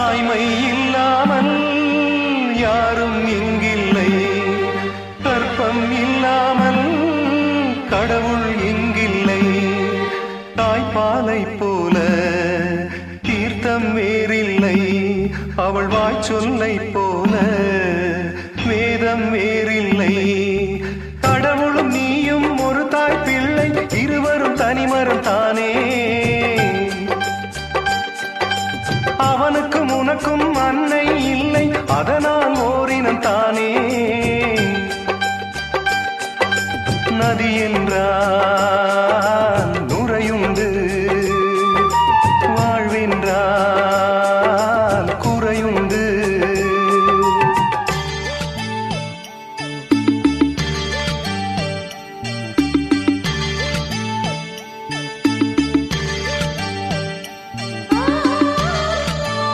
தாய்மை இல்லாமல் யாரும் இங்கில்லை, கற்பம் இல்லாமல் கடவுள் இங்கில்லை. தாய்ப்பாலை போல தீர்த்தம் வேறில்லை, அவள் வாய்ச்சொல்லை போல வேதம் வேறில்லை. கடவுளும் நீயும் ஒரு தாய் பிள்ளை, இருவரும் தனிமரம் தானே. அவனுக்கும் உனக்கும் அன்னை இல்லை, அதனால்